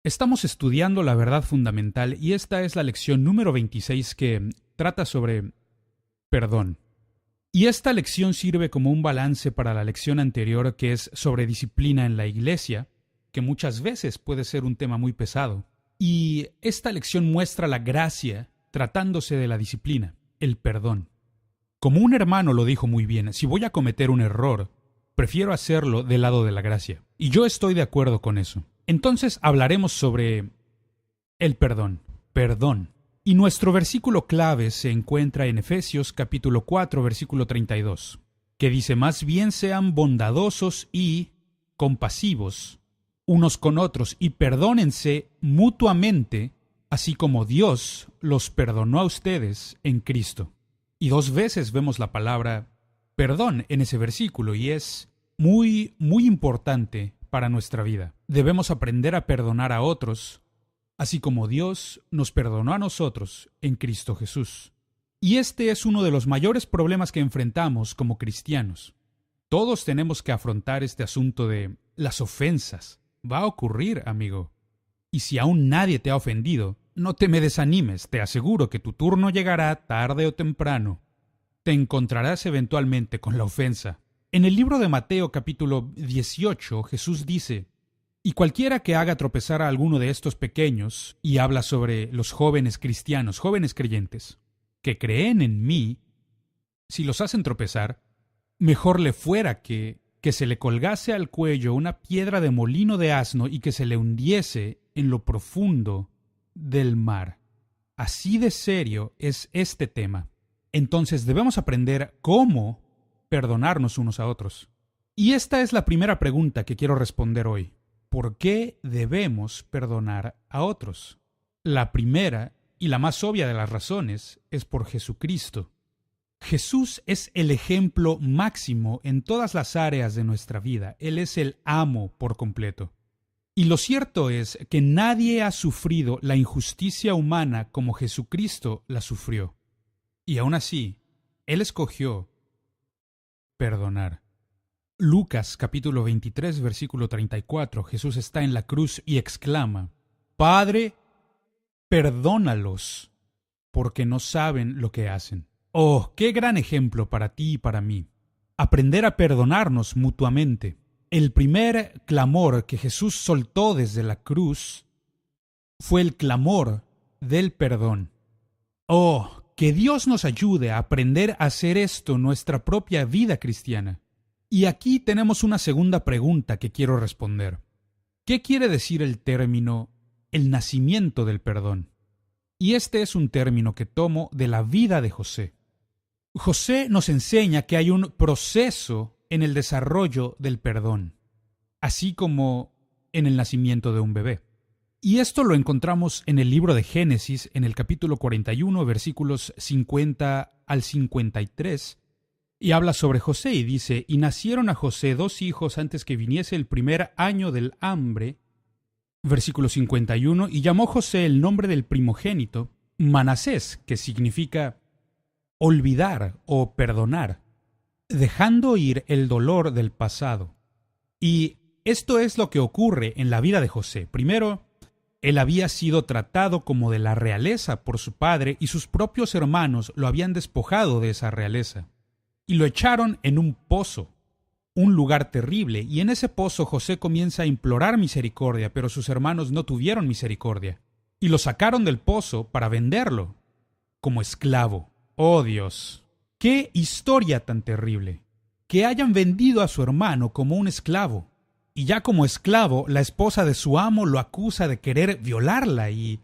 Estamos estudiando la verdad fundamental y esta es la lección número 26 que trata sobre perdón. Y esta lección sirve como un balance para la lección anterior que es sobre disciplina en la iglesia, que muchas veces puede ser un tema muy pesado. Y esta lección muestra la gracia tratándose de la disciplina, el perdón. Como un hermano lo dijo muy bien, si voy a cometer un error, prefiero hacerlo del lado de la gracia. Y yo estoy de acuerdo con eso. Entonces hablaremos sobre el perdón. Perdón. Y nuestro versículo clave se encuentra en Efesios capítulo 4, versículo 32, que dice: más bien sean bondadosos y compasivos unos con otros y perdónense mutuamente, así como Dios los perdonó a ustedes en Cristo. Y dos veces vemos la palabra perdón en ese versículo y es muy importante para nuestra vida. Debemos aprender a perdonar a otros, así como Dios nos perdonó a nosotros en Cristo Jesús. Y este es uno de los mayores problemas que enfrentamos como cristianos. Todos tenemos que afrontar este asunto de las ofensas. Va a ocurrir, amigo. Y si aún nadie te ha ofendido, no te me desanimes, te aseguro que tu turno llegará tarde o temprano. Te encontrarás eventualmente con la ofensa. En el libro de Mateo capítulo 18, Jesús dice: y cualquiera que haga tropezar a alguno de estos pequeños, y habla sobre los jóvenes cristianos, jóvenes creyentes, que creen en mí, si los hacen tropezar, mejor le fuera que se le colgase al cuello una piedra de molino de asno y que se le hundiese en lo profundo del mar. Así de serio es este tema. Entonces debemos aprender cómo perdonarnos unos a otros. Y esta es la primera pregunta que quiero responder hoy. ¿Por qué debemos perdonar a otros? La primera y la más obvia de las razones es por Jesucristo. Jesús es el ejemplo máximo en todas las áreas de nuestra vida. Él es el amo por completo. Y lo cierto es que nadie ha sufrido la injusticia humana como Jesucristo la sufrió. Y aún así, Él escogió perdonar. Lucas capítulo 23, versículo 34, Jesús está en la cruz y exclama: Padre, perdónalos, porque no saben lo que hacen. Oh, qué gran ejemplo para ti y para mí. Aprender a perdonarnos mutuamente. El primer clamor que Jesús soltó desde la cruz fue el clamor del perdón. Oh, que Dios nos ayude a aprender a hacer esto en nuestra propia vida cristiana. Y aquí tenemos una segunda pregunta que quiero responder. ¿Qué quiere decir el término el nacimiento del perdón? Y este es un término que tomo de la vida de José. José nos enseña que hay un proceso en el desarrollo del perdón, así como en el nacimiento de un bebé. Y esto lo encontramos en el libro de Génesis, en el capítulo 41, versículos 50 al 53, y habla sobre José y dice: y nacieron a José 2 hijos antes que viniese el primer año del hambre. Versículo 51, y llamó José el nombre del primogénito Manasés, que significa olvidar o perdonar, dejando ir el dolor del pasado. Y esto es lo que ocurre en la vida de José. Primero, él había sido tratado como de la realeza por su padre y sus propios hermanos lo habían despojado de esa realeza. Y lo echaron en un pozo, un lugar terrible, y en ese pozo José comienza a implorar misericordia, pero sus hermanos no tuvieron misericordia, y lo sacaron del pozo para venderlo como esclavo. ¡Oh Dios! ¡Qué historia tan terrible! Que hayan vendido a su hermano como un esclavo, y ya como esclavo la esposa de su amo lo acusa de querer violarla, y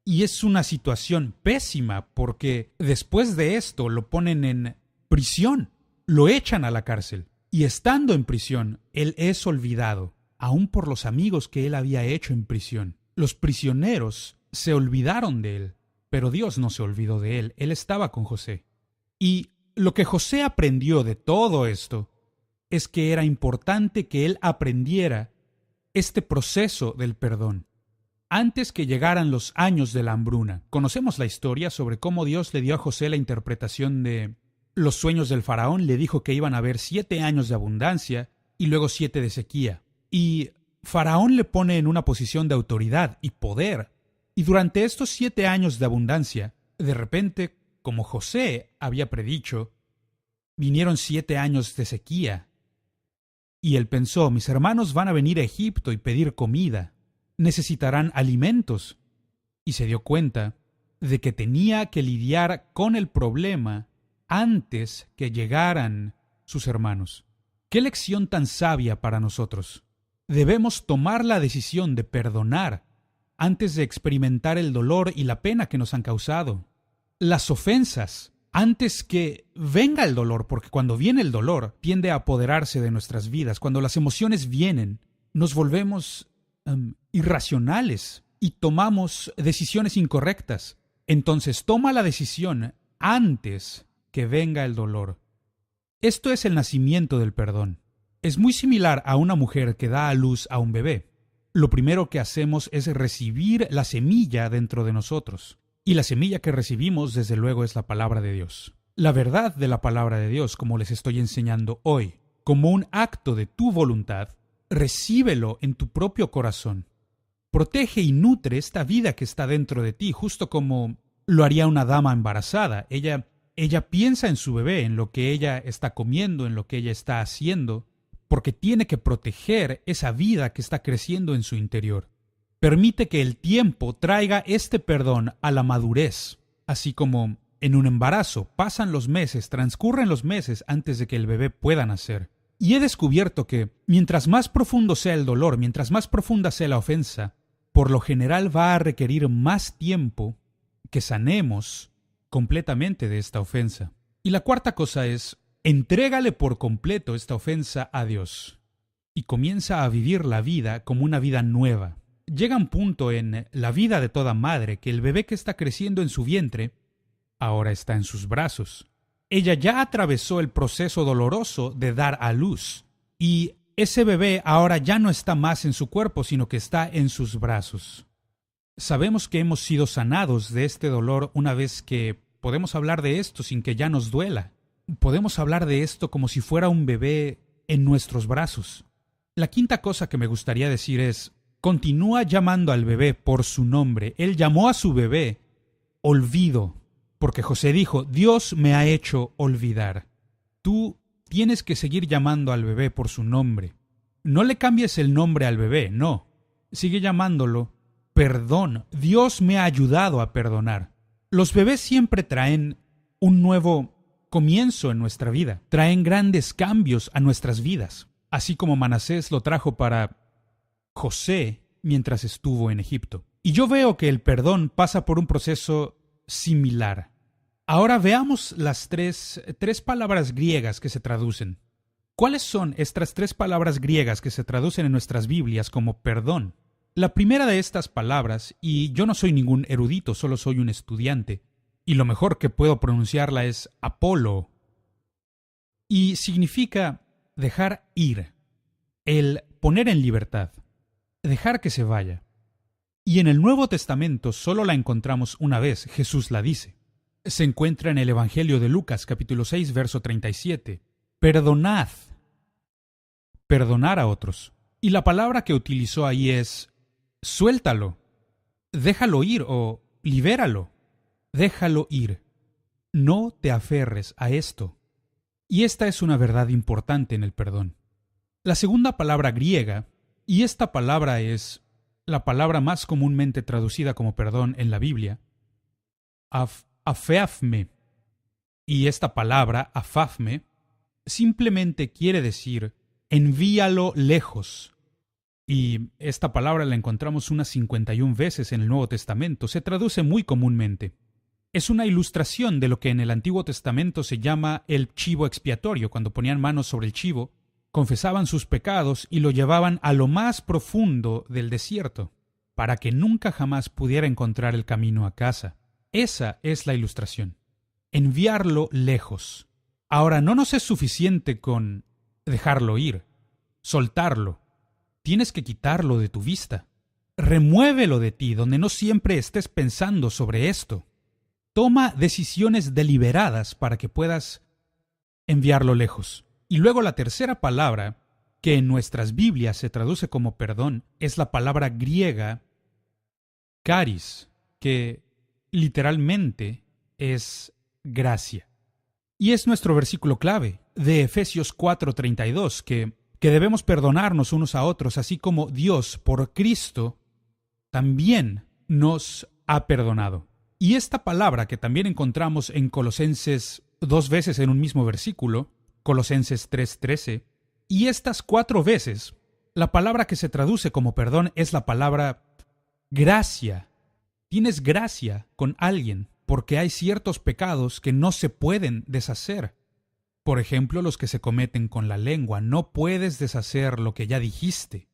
es una situación pésima, porque después de esto lo ponen en prisión, lo echan a la cárcel, y estando en prisión, él es olvidado, aun por los amigos que él había hecho en prisión. Los prisioneros se olvidaron de él, pero Dios no se olvidó de él, él estaba con José. Y lo que José aprendió de todo esto es que era importante que él aprendiera este proceso del perdón. Antes que llegaran los años de la hambruna, conocemos la historia sobre cómo Dios le dio a José la interpretación de los sueños del faraón. Le dijo que iban a haber 7 años de abundancia y luego 7 de sequía. Y Faraón le pone en una posición de autoridad y poder, y durante estos 7 años de abundancia, de repente, como José había predicho, vinieron 7 años de sequía. Y él pensó, mis hermanos van a venir a Egipto y pedir comida, necesitarán alimentos. Y se dio cuenta de que tenía que lidiar con el problema antes que llegaran sus hermanos. ¡Qué lección tan sabia para nosotros! Debemos tomar la decisión de perdonar antes de experimentar el dolor y la pena que nos han causado. Las ofensas, antes que venga el dolor, porque cuando viene el dolor tiende a apoderarse de nuestras vidas. Cuando las emociones vienen, nos volvemos irracionales y tomamos decisiones incorrectas. Entonces toma la decisión antes que venga el dolor. Esto es el nacimiento del perdón. Es muy similar a una mujer que da a luz a un bebé. Lo primero que hacemos es recibir la semilla dentro de nosotros. Y la semilla que recibimos, desde luego, es la palabra de Dios. La verdad de la palabra de Dios, como les estoy enseñando hoy, como un acto de tu voluntad, recíbelo en tu propio corazón. Protege y nutre esta vida que está dentro de ti, justo como lo haría una dama embarazada. Ella piensa en su bebé, en lo que ella está comiendo, en lo que ella está haciendo, porque tiene que proteger esa vida que está creciendo en su interior. Permite que el tiempo traiga este perdón a la madurez, así como en un embarazo pasan los meses, transcurren los meses antes de que el bebé pueda nacer. Y he descubierto que mientras más profundo sea el dolor, mientras más profunda sea la ofensa, por lo general va a requerir más tiempo que sanemos completamente de esta ofensa. Y la cuarta cosa es, entrégale por completo esta ofensa a Dios y comienza a vivir la vida como una vida nueva. Llega un punto en la vida de toda madre que el bebé que está creciendo en su vientre ahora está en sus brazos. Ella ya atravesó el proceso doloroso de dar a luz y ese bebé ahora ya no está más en su cuerpo, sino que está en sus brazos. Sabemos que hemos sido sanados de este dolor una vez que podemos hablar de esto sin que ya nos duela. Podemos hablar de esto como si fuera un bebé en nuestros brazos. La quinta cosa que me gustaría decir es, continúa llamando al bebé por su nombre. Él llamó a su bebé olvido, porque José dijo, Dios me ha hecho olvidar. Tú tienes que seguir llamando al bebé por su nombre. No le cambies el nombre al bebé, no. Sigue llamándolo perdón. Dios me ha ayudado a perdonar. Los bebés siempre traen un nuevo comienzo en nuestra vida. Traen grandes cambios a nuestras vidas. Así como Manasés lo trajo para José mientras estuvo en Egipto. Y yo veo que el perdón pasa por un proceso similar. Ahora veamos las tres palabras griegas que se traducen. ¿Cuáles son estas 3 palabras griegas que se traducen en nuestras Biblias como perdón? La primera de estas palabras, y yo no soy ningún erudito, solo soy un estudiante, y lo mejor que puedo pronunciarla es apolo, y significa dejar ir, el poner en libertad, dejar que se vaya. Y en el Nuevo Testamento solo la encontramos una vez, Jesús la dice. Se encuentra en el Evangelio de Lucas, capítulo 6, verso 37. Perdonad. Perdonar a otros. Y la palabra que utilizó ahí es suéltalo, déjalo ir o libéralo, déjalo ir. No te aferres a esto. Y esta es una verdad importante en el perdón. La segunda palabra griega, y esta palabra es la palabra más comúnmente traducida como perdón en la Biblia, afeafme. Y esta palabra, afafme, simplemente quiere decir envíalo lejos. Y esta palabra la encontramos unas 51 veces en el Nuevo Testamento. Se traduce muy comúnmente. Es una ilustración de lo que en el Antiguo Testamento se llama el chivo expiatorio. Cuando ponían manos sobre el chivo, confesaban sus pecados y lo llevaban a lo más profundo del desierto, para que nunca jamás pudiera encontrar el camino a casa. Esa es la ilustración. Enviarlo lejos. Ahora, no nos es suficiente con dejarlo ir, soltarlo. Tienes que quitarlo de tu vista. Remuévelo de ti, donde no siempre estés pensando sobre esto. Toma decisiones deliberadas para que puedas enviarlo lejos. Y luego la tercera palabra que en nuestras Biblias se traduce como perdón es la palabra griega charis, que literalmente es gracia. Y es nuestro versículo clave de Efesios 4:32, que debemos perdonarnos unos a otros, así como Dios, por Cristo, también nos ha perdonado. Y esta palabra que también encontramos en Colosenses 2 veces en un mismo versículo, Colosenses 3:13, y estas 4 veces, la palabra que se traduce como perdón es la palabra gracia. Tienes gracia con alguien porque hay ciertos pecados que no se pueden deshacer. Por ejemplo, los que se cometen con la lengua. No puedes deshacer lo que ya dijiste.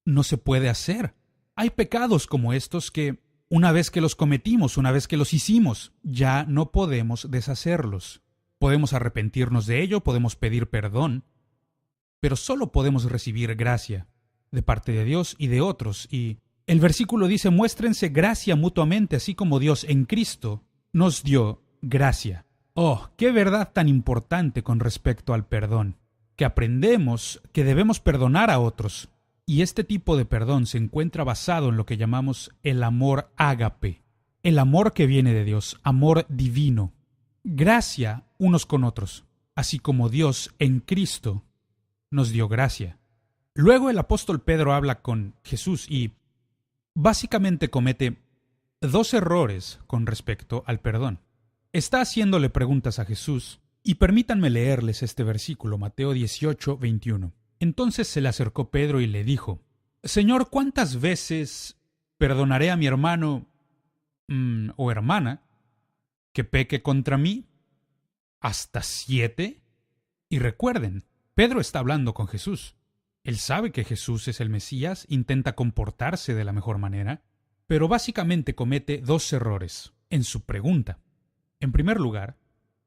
No se puede hacer. Hay pecados como estos que, una vez que los cometimos, una vez que los hicimos, ya no podemos deshacerlos. Podemos arrepentirnos de ello, podemos pedir perdón, pero solo podemos recibir gracia de parte de Dios y de otros. Y el versículo dice: muéstrense gracia mutuamente, así como Dios en Cristo nos dio gracia. Oh, qué verdad tan importante con respecto al perdón, que aprendemos que debemos perdonar a otros. Y este tipo de perdón se encuentra basado en lo que llamamos el amor ágape, el amor que viene de Dios, amor divino. Gracia unos con otros, así como Dios en Cristo nos dio gracia. Luego el apóstol Pedro habla con Jesús y básicamente comete 2 errores con respecto al perdón. Está haciéndole preguntas a Jesús, y permítanme leerles este versículo, Mateo 18:21. Entonces se le acercó Pedro y le dijo: Señor, ¿cuántas veces perdonaré a mi hermano o hermana que peque contra mí? ¿Hasta 7? Y recuerden, Pedro está hablando con Jesús. Él sabe que Jesús es el Mesías, intenta comportarse de la mejor manera, pero básicamente comete 2 errores en su pregunta. En primer lugar,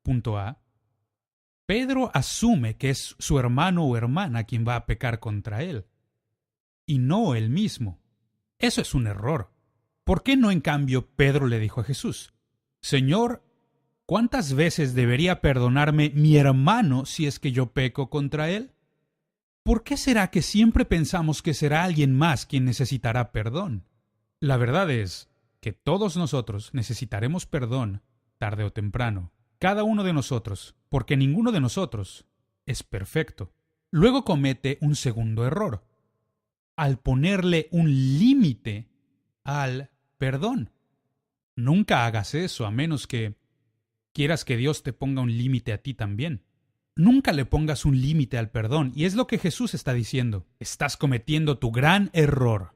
punto A, Pedro asume que es su hermano o hermana quien va a pecar contra él, y no él mismo. Eso es un error. ¿Por qué no, en cambio, Pedro le dijo a Jesús: Señor, ¿cuántas veces debería perdonarme mi hermano si es que yo peco contra él? ¿Por qué será que siempre pensamos que será alguien más quien necesitará perdón? La verdad es que todos nosotros necesitaremos perdón tarde o temprano, cada uno de nosotros, porque ninguno de nosotros es perfecto. Luego comete un segundo error, al ponerle un límite al perdón. Nunca hagas eso a menos que quieras que Dios te ponga un límite a ti también. Nunca le pongas un límite al perdón, y es lo que Jesús está diciendo. Estás cometiendo tu gran error.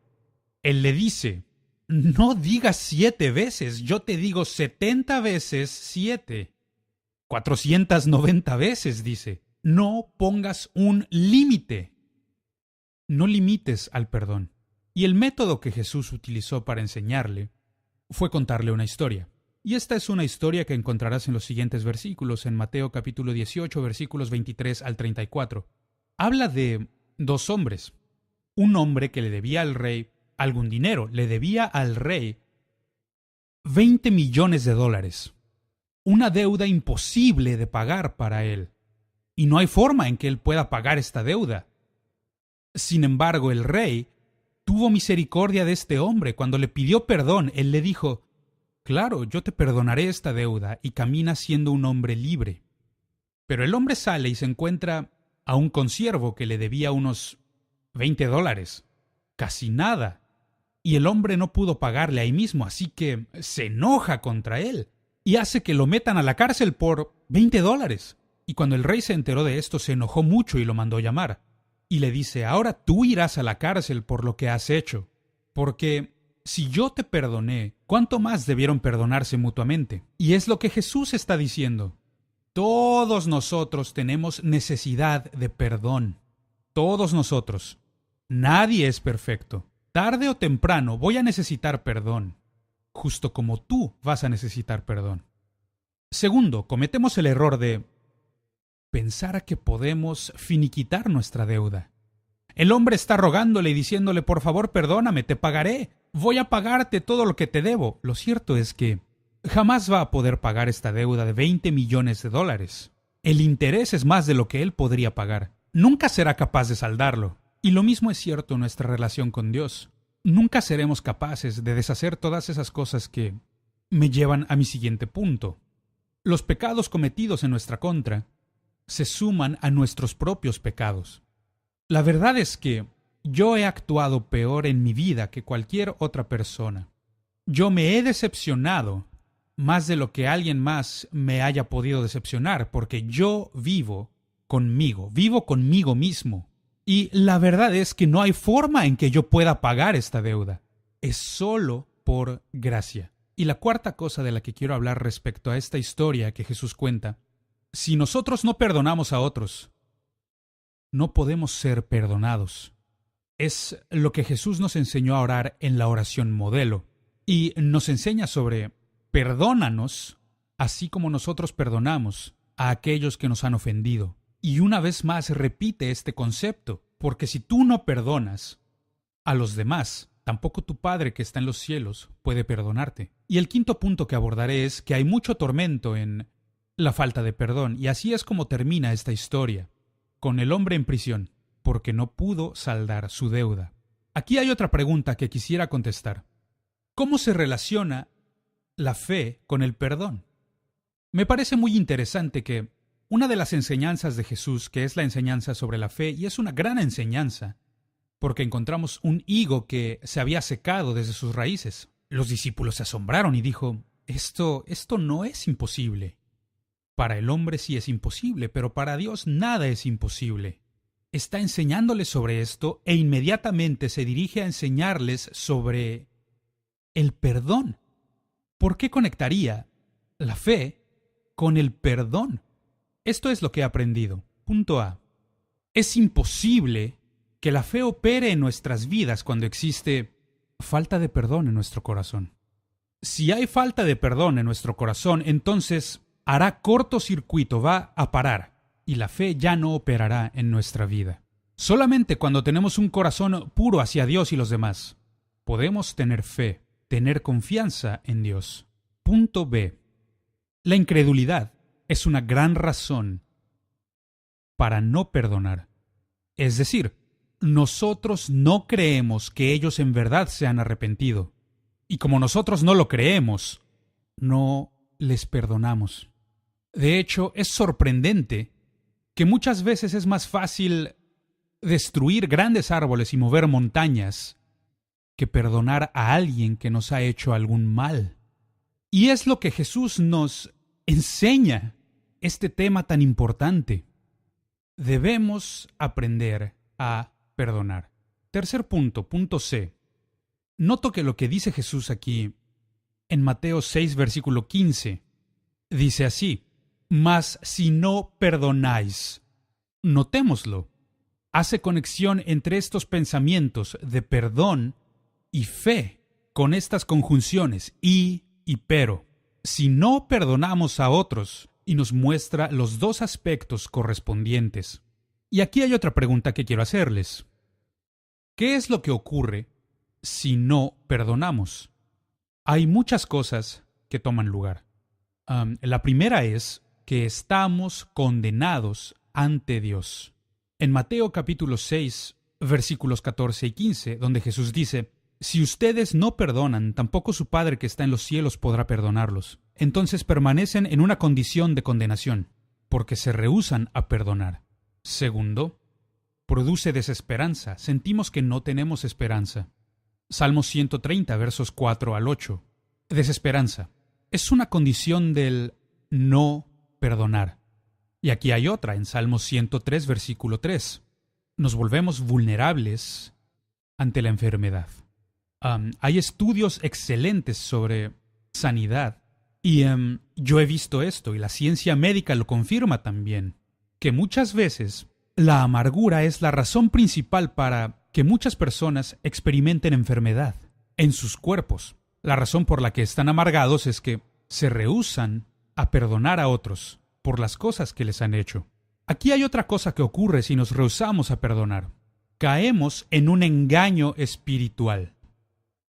Él le dice: no digas 7 veces, yo te digo 70 veces 7. 490 veces, dice. No pongas un límite. No limites al perdón. Y el método que Jesús utilizó para enseñarle fue contarle una historia. Y esta es una historia que encontrarás en los siguientes versículos, en Mateo capítulo 18, versículos 23 al 34. Habla de 2 hombres. Un hombre que le debía al rey algún dinero, le debía al rey $20 millones. Una deuda imposible de pagar para él. Y no hay forma en que él pueda pagar esta deuda. Sin embargo, el rey tuvo misericordia de este hombre. Cuando le pidió perdón, él le dijo: claro, yo te perdonaré esta deuda, y camina siendo un hombre libre. Pero el hombre sale y se encuentra a un consiervo que le debía unos $20. Casi nada. Y el hombre no pudo pagarle ahí mismo, así que se enoja contra él y hace que lo metan a la cárcel por $20. Y cuando el rey se enteró de esto, se enojó mucho y lo mandó llamar. Y le dice: ahora tú irás a la cárcel por lo que has hecho, porque si yo te perdoné, ¿cuánto más debieron perdonarse mutuamente? Y es lo que Jesús está diciendo. Todos nosotros tenemos necesidad de perdón. Todos nosotros. Nadie es perfecto. Tarde o temprano voy a necesitar perdón, justo como tú vas a necesitar perdón. Segundo, cometemos el error de pensar que podemos finiquitar nuestra deuda. El hombre está rogándole y diciéndole: por favor, perdóname, te pagaré, voy a pagarte todo lo que te debo. Lo cierto es que jamás va a poder pagar esta deuda de $20 millones. El interés es más de lo que él podría pagar. nunca será capaz de saldarlo. Y lo mismo es cierto en nuestra relación con Dios. Nunca seremos capaces de deshacer todas esas cosas que me llevan a mi siguiente punto. Los pecados cometidos en nuestra contra se suman a nuestros propios pecados. La verdad es que yo he actuado peor en mi vida que cualquier otra persona. Yo me he decepcionado más de lo que alguien más me haya podido decepcionar, porque yo vivo conmigo mismo. Y la verdad es que no hay forma en que yo pueda pagar esta deuda. Es solo por gracia. Y la cuarta cosa de la que quiero hablar respecto a esta historia que Jesús cuenta: si nosotros no perdonamos a otros, no podemos ser perdonados. Es lo que Jesús nos enseñó a orar en la oración modelo. Y nos enseña sobre perdónanos, así como nosotros perdonamos a aquellos que nos han ofendido. Y una vez más repite este concepto, porque si tú no perdonas a los demás, tampoco tu Padre que está en los cielos puede perdonarte. Y el quinto punto que abordaré es que hay mucho tormento en la falta de perdón, y así es como termina esta historia, con el hombre en prisión, porque no pudo saldar su deuda. Aquí hay otra pregunta que quisiera contestar. ¿Cómo se relaciona la fe con el perdón? Me parece muy interesante que una de las enseñanzas de Jesús, que es la enseñanza sobre la fe, y es una gran enseñanza, porque encontramos un higo que se había secado desde sus raíces. Los discípulos se asombraron y dijo: esto no es imposible. Para el hombre sí es imposible, pero para Dios nada es imposible. Está enseñándoles sobre esto e inmediatamente se dirige a enseñarles sobre el perdón. ¿Por qué conectaría la fe con el perdón? Esto es lo que he aprendido. Punto A. Es imposible que la fe opere en nuestras vidas cuando existe falta de perdón en nuestro corazón. Si hay falta de perdón en nuestro corazón, entonces hará cortocircuito, va a parar, y la fe ya no operará en nuestra vida. Solamente cuando tenemos un corazón puro hacia Dios y los demás, podemos tener fe, tener confianza en Dios. Punto B. La incredulidad es una gran razón para no perdonar. Es decir, nosotros no creemos que ellos en verdad se han arrepentido. Y como nosotros no lo creemos, no les perdonamos. De hecho, es sorprendente que muchas veces es más fácil destruir grandes árboles y mover montañas que perdonar a alguien que nos ha hecho algún mal. Y es lo que Jesús nos enseña, este tema tan importante. Debemos aprender a perdonar. Tercer punto, punto C. Noto que lo que dice Jesús aquí, en Mateo 6, versículo 15, dice así: mas si no perdonáis. Notémoslo. Hace conexión entre estos pensamientos de perdón y fe, con estas conjunciones y pero. Si no perdonamos a otros, y nos muestra los dos aspectos correspondientes. Y aquí hay otra pregunta que quiero hacerles. ¿Qué es lo que ocurre si no perdonamos? Hay muchas cosas que toman lugar. La primera es que estamos condenados ante Dios. En Mateo capítulo 6, versículos 14 y 15, donde Jesús dice: si ustedes no perdonan, tampoco su Padre que está en los cielos podrá perdonarlos. Entonces permanecen en una condición de condenación, porque se rehúsan a perdonar. Segundo, produce desesperanza. Sentimos que no tenemos esperanza. Salmo 130, versos 4 al 8. Desesperanza. Es una condición del no perdonar. Y aquí hay otra, en Salmo 103, versículo 3. Nos volvemos vulnerables ante la enfermedad. Hay estudios excelentes sobre sanidad y yo he visto esto y la ciencia médica lo confirma también, que muchas veces la amargura es la razón principal para que muchas personas experimenten enfermedad en sus cuerpos. La razón por la que están amargados es que se rehúsan a perdonar a otros por las cosas que les han hecho. Aquí hay otra cosa que ocurre si nos rehusamos a perdonar. Caemos en un engaño espiritual.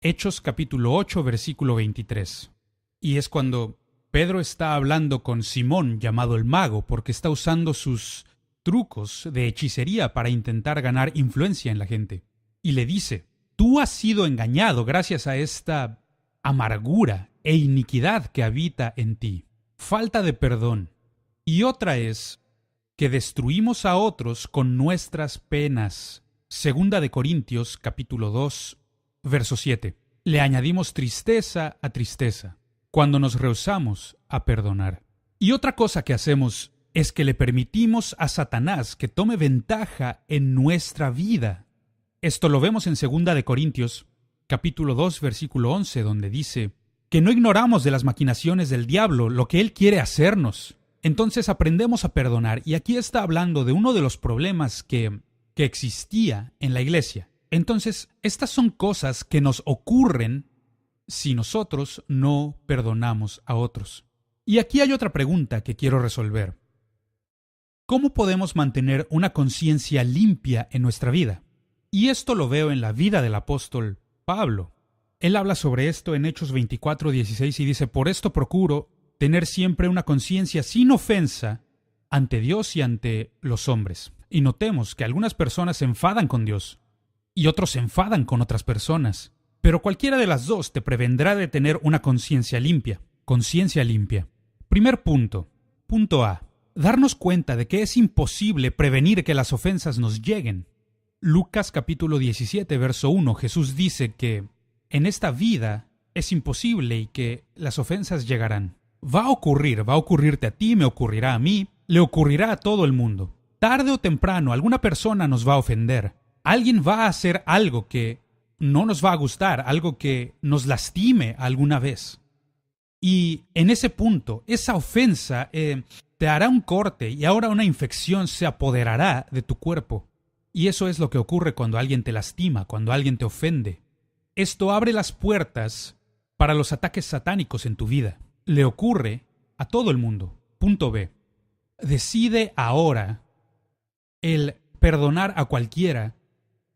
Hechos capítulo 8, versículo 23. Y es cuando Pedro está hablando con Simón, llamado el mago, porque está usando sus trucos de hechicería para intentar ganar influencia en la gente. Y le dice, tú has sido engañado gracias a esta amargura e iniquidad que habita en ti. Falta de perdón. Y otra es que destruimos a otros con nuestras penas. Segunda de Corintios, capítulo 2, verso 7. Le añadimos tristeza a tristeza cuando nos rehusamos a perdonar. Y otra cosa que hacemos es que le permitimos a Satanás que tome ventaja en nuestra vida. Esto lo vemos en Segunda de Corintios, capítulo 2, versículo 11, donde dice que no ignoramos de las maquinaciones del diablo, lo que él quiere hacernos. Entonces aprendemos a perdonar, y aquí está hablando de uno de los problemas que existía en la iglesia. Entonces, estas son cosas que nos ocurren si nosotros no perdonamos a otros. Y aquí hay otra pregunta que quiero resolver. ¿Cómo podemos mantener una conciencia limpia en nuestra vida? Y esto lo veo en la vida del apóstol Pablo. Él habla sobre esto en Hechos 24:16 y dice, por esto procuro tener siempre una conciencia sin ofensa ante Dios y ante los hombres. Y notemos que algunas personas se enfadan con Dios y otros se enfadan con otras personas. Pero cualquiera de las dos te prevendrá de tener una conciencia limpia. Conciencia limpia. Primer punto. Punto A. Darnos cuenta de que es imposible prevenir que las ofensas nos lleguen. Lucas capítulo 17, verso 1, Jesús dice que en esta vida es imposible y que las ofensas llegarán. Va a ocurrirte a ti, me ocurrirá a mí, le ocurrirá a todo el mundo. Tarde o temprano alguna persona nos va a ofender. Alguien va a hacer algo que no nos va a gustar, algo que nos lastime alguna vez. Y en ese punto, esa ofensa te hará un corte y ahora una infección se apoderará de tu cuerpo. Y eso es lo que ocurre cuando alguien te lastima, cuando alguien te ofende. Esto abre las puertas para los ataques satánicos en tu vida. Le ocurre a todo el mundo. Punto B. Decide ahora el perdonar a cualquiera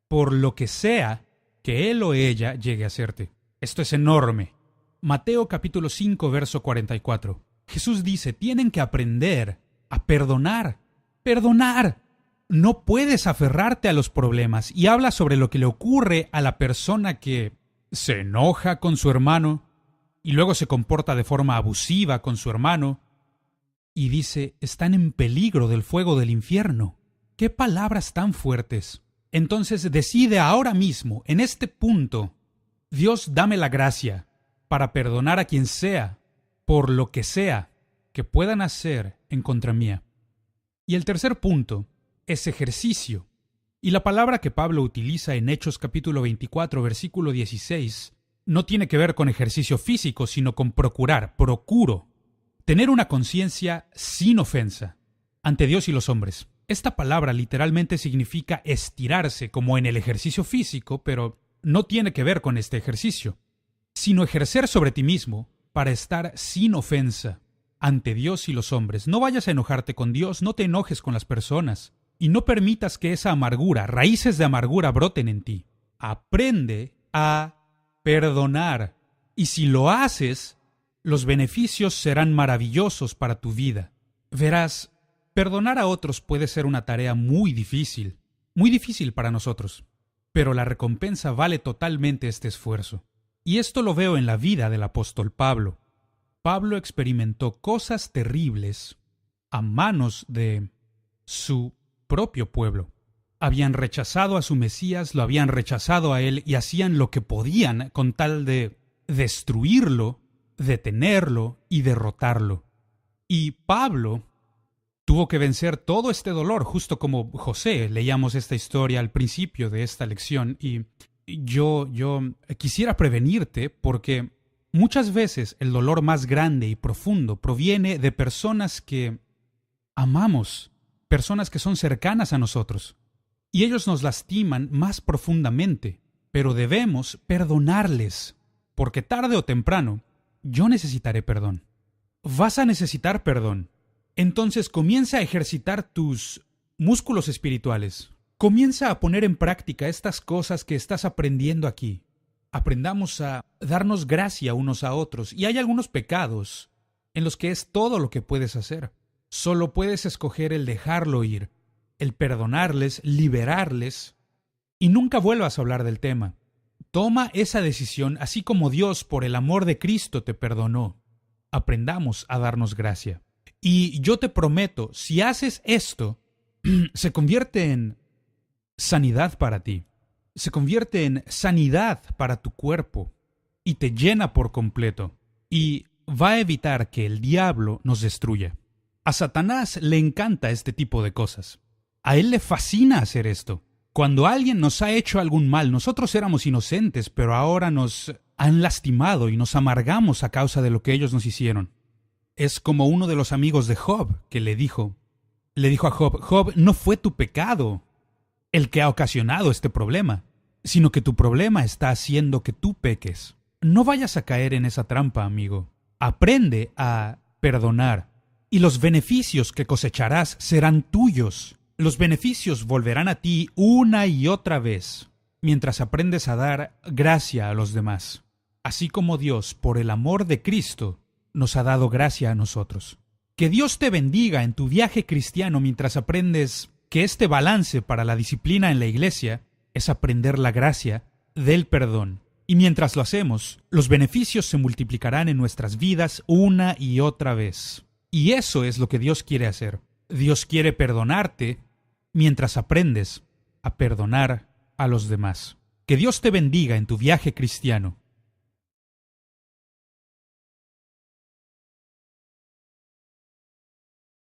por lo que sea que él o ella llegue a hacerte. Esto es enorme. Mateo capítulo 5, verso 44. Jesús dice, tienen que aprender a perdonar. Perdonar. No puedes aferrarte a los problemas, y habla sobre lo que le ocurre a la persona que se enoja con su hermano y luego se comporta de forma abusiva con su hermano y dice, están en peligro del fuego del infierno. ¡Qué palabras tan fuertes! Entonces decide ahora mismo, en este punto, Dios, dame la gracia para perdonar a quien sea, por lo que sea que puedan hacer en contra mía. Y el tercer punto es ejercicio. Y la palabra que Pablo utiliza en Hechos capítulo 24, versículo 16, no tiene que ver con ejercicio físico, sino con procuro tener una conciencia sin ofensa ante Dios y los hombres. Esta palabra literalmente significa estirarse, como en el ejercicio físico, pero no tiene que ver con este ejercicio, sino ejercer sobre ti mismo para estar sin ofensa ante Dios y los hombres. No vayas a enojarte con Dios, no te enojes con las personas, y no permitas que esa amargura, raíces de amargura broten en ti. Aprende a perdonar, y si lo haces, los beneficios serán maravillosos para tu vida. Verás, perdonar a otros puede ser una tarea muy difícil para nosotros, pero la recompensa vale totalmente este esfuerzo. Y esto lo veo en la vida del apóstol Pablo. Pablo experimentó cosas terribles a manos de su propio pueblo. Habían rechazado a su Mesías, lo habían rechazado a él y hacían lo que podían con tal de destruirlo, detenerlo y derrotarlo. Y Pablo tuvo que vencer todo este dolor, justo como José. Leíamos esta historia al principio de esta lección y yo quisiera prevenirte porque muchas veces el dolor más grande y profundo proviene de personas que amamos, personas que son cercanas a nosotros, y ellos nos lastiman más profundamente, pero debemos perdonarles, porque tarde o temprano yo necesitaré perdón. Vas a necesitar perdón. Entonces comienza a ejercitar tus músculos espirituales. Comienza a poner en práctica estas cosas que estás aprendiendo aquí. Aprendamos a darnos gracia unos a otros. Y hay algunos pecados en los que es todo lo que puedes hacer. Solo puedes escoger el dejarlo ir. el perdonarles, liberarles, y nunca vuelvas a hablar del tema. Toma esa decisión así como Dios, por el amor de Cristo, te perdonó. Aprendamos a darnos gracia. Y yo te prometo, si haces esto, se convierte en sanidad para ti. Se convierte en sanidad para tu cuerpo y te llena por completo. Y va a evitar que el diablo nos destruya. A Satanás le encanta este tipo de cosas. A él le fascina hacer esto. Cuando alguien nos ha hecho algún mal, nosotros éramos inocentes, pero ahora nos han lastimado y nos amargamos a causa de lo que ellos nos hicieron. Es como uno de los amigos de Job que le dijo a Job: Job, no fue tu pecado el que ha ocasionado este problema, sino que tu problema está haciendo que tú peques. No vayas a caer en esa trampa, amigo. Aprende a perdonar y los beneficios que cosecharás serán tuyos. Los beneficios volverán a ti una y otra vez mientras aprendes a dar gracia a los demás, así como Dios, por el amor de Cristo, nos ha dado gracia a nosotros. Que Dios te bendiga en tu viaje cristiano mientras aprendes que este balance para la disciplina en la iglesia es aprender la gracia del perdón. Y mientras lo hacemos, los beneficios se multiplicarán en nuestras vidas una y otra vez. Y eso es lo que Dios quiere hacer. Dios quiere perdonarte mientras aprendes a perdonar a los demás. Que Dios te bendiga en tu viaje cristiano.